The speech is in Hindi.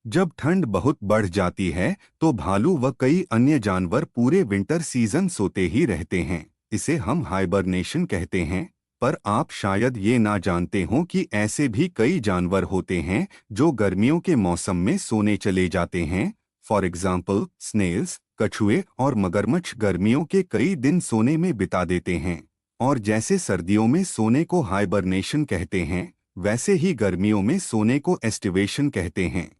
जब ठंड बहुत बढ़ जाती है तो भालू व कई अन्य जानवर पूरे विंटर सीजन सोते ही रहते हैं। इसे हम हाइबरनेशन कहते हैं। पर आप शायद ये ना जानते हो कि ऐसे भी कई जानवर होते हैं जो गर्मियों के मौसम में सोने चले जाते हैं। फॉर एग्जाम्पल स्नेल्स, कछुए और मगरमच्छ गर्मियों के कई दिन सोने में बिता देते हैं। और जैसे सर्दियों में सोने को हाइबरनेशन कहते हैं, वैसे ही गर्मियों में सोने को एस्टिवेशन कहते हैं।